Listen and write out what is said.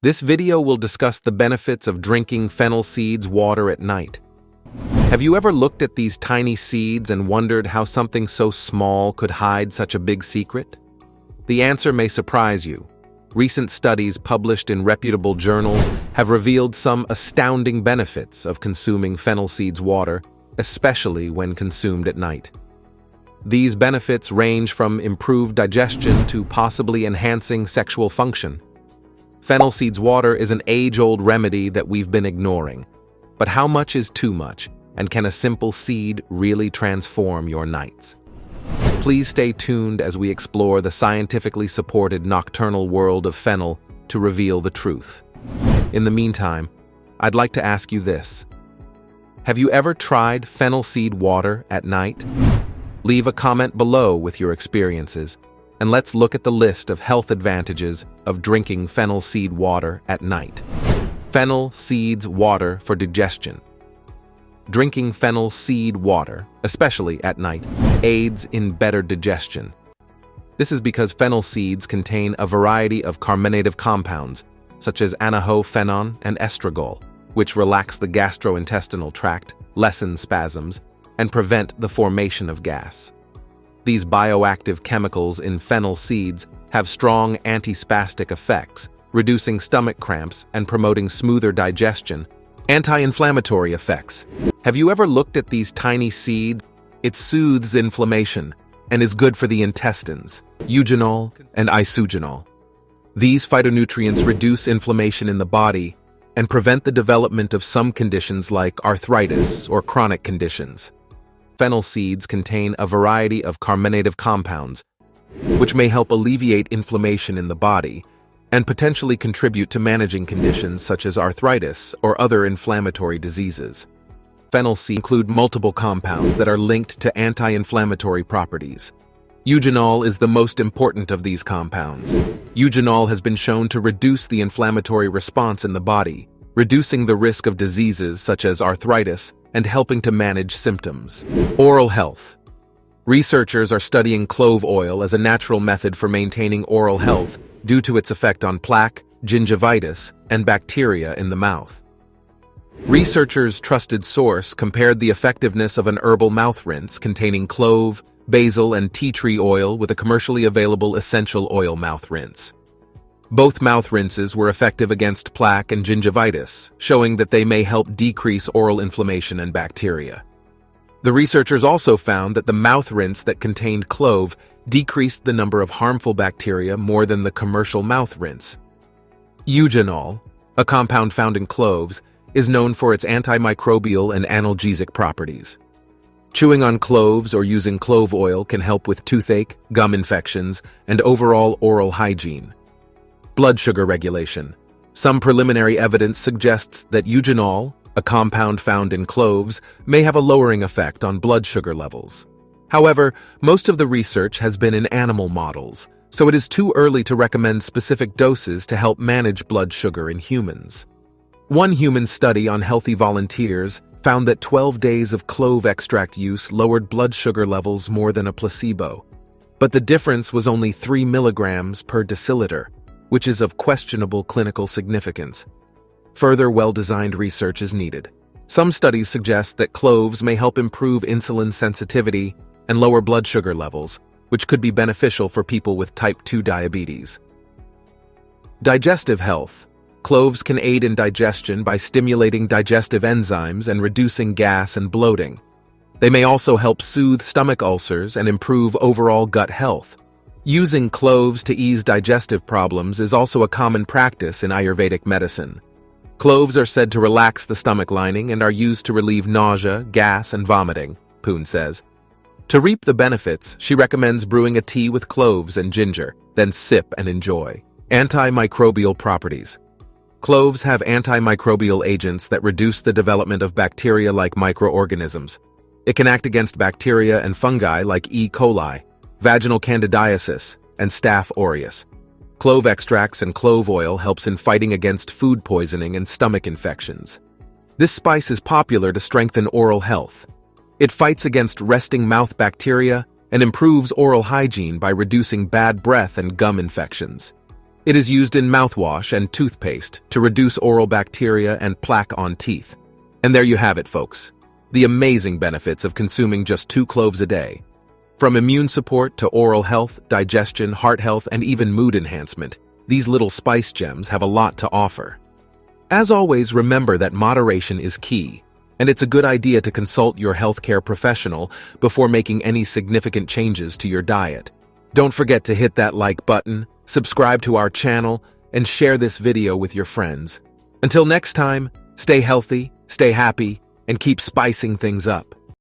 This video will discuss the benefits of drinking fennel seeds water at night. Have you ever looked at these tiny seeds and wondered how something so small could hide such a big secret? The answer may surprise you. Recent studies published in reputable journals have revealed some astounding benefits of consuming fennel seeds water, especially when consumed at night. These benefits range from improved digestion to possibly enhancing sexual function. Fennel seeds water is an age-old remedy that we've been ignoring. But how much is too much, and can a simple seed really transform your nights? Please stay tuned as we explore the scientifically supported nocturnal world of fennel to reveal the truth. In the meantime, I'd like to ask you this. Have you ever tried fennel seed water at night? Leave a comment below with your experiences, and let's look at the list of health advantages of drinking fennel seed water at night. Fennel seeds water for digestion. Drinking fennel seed water, especially at night, aids in better digestion. This is because fennel seeds contain a variety of carminative compounds, such as anahophenone and estragol, which relax the gastrointestinal tract, lessen spasms, and prevent the formation of gas. These bioactive chemicals in fennel seeds have strong antispastic effects, reducing stomach cramps and promoting smoother digestion. Anti-inflammatory effects. Have you ever looked at these tiny seeds? It soothes inflammation and is good for the intestines. Eugenol and isogenol. These phytonutrients reduce inflammation in the body and prevent the development of some conditions like arthritis or chronic conditions. Fennel seeds contain a variety of carminative compounds, which may help alleviate inflammation in the body and potentially contribute to managing conditions such as arthritis or other inflammatory diseases. Fennel seeds include multiple compounds that are linked to anti-inflammatory properties. Eugenol is the most important of these compounds. Eugenol has been shown to reduce the inflammatory response in the body, reducing the risk of diseases such as arthritis and helping to manage symptoms. Oral health. Researchers are studying clove oil as a natural method for maintaining oral health due to its effect on plaque, gingivitis, and bacteria in the mouth. Researchers' trusted source compared the effectiveness of an herbal mouth rinse containing clove, basil, and tea tree oil with a commercially available essential oil mouth rinse. Both mouth rinses were effective against plaque and gingivitis, showing that they may help decrease oral inflammation and bacteria. The researchers also found that the mouth rinse that contained clove decreased the number of harmful bacteria more than the commercial mouth rinse. Eugenol, a compound found in cloves, is known for its antimicrobial and analgesic properties. Chewing on cloves or using clove oil can help with toothache, gum infections, and overall oral hygiene. Blood sugar regulation. Some preliminary evidence suggests that eugenol, a compound found in cloves, may have a lowering effect on blood sugar levels. However, most of the research has been in animal models, so it is too early to recommend specific doses to help manage blood sugar in humans. One human study on healthy volunteers found that 12 days of clove extract use lowered blood sugar levels more than a placebo, but the difference was only 3 milligrams per deciliter, which is of questionable clinical significance. Further well-designed research is needed. Some studies suggest that cloves may help improve insulin sensitivity and lower blood sugar levels, which could be beneficial for people with type 2 diabetes. Digestive health. Cloves can aid in digestion by stimulating digestive enzymes and reducing gas and bloating. They may also help soothe stomach ulcers and improve overall gut health. Using cloves to ease digestive problems is also a common practice in Ayurvedic medicine. Cloves are said to relax the stomach lining and are used to relieve nausea, gas, and vomiting, Poon says. To reap the benefits, she recommends brewing a tea with cloves and ginger, then sip and enjoy. Antimicrobial properties. Cloves have antimicrobial agents that reduce the development of bacteria-like microorganisms. It can act against bacteria and fungi like E. coli, vaginal candidiasis, and Staph aureus. Clove extracts and clove oil helps in fighting against food poisoning and stomach infections. This spice is popular to strengthen oral health. It fights against resting mouth bacteria and improves oral hygiene by reducing bad breath and gum infections. It is used in mouthwash and toothpaste to reduce oral bacteria and plaque on teeth. And there you have it, folks. The amazing benefits of consuming just 2 cloves a day. From immune support to oral health, digestion, heart health, and even mood enhancement, these little spice gems have a lot to offer. As always, remember that moderation is key, and it's a good idea to consult your healthcare professional before making any significant changes to your diet. Don't forget to hit that like button, subscribe to our channel, and share this video with your friends. Until next time, stay healthy, stay happy, and keep spicing things up.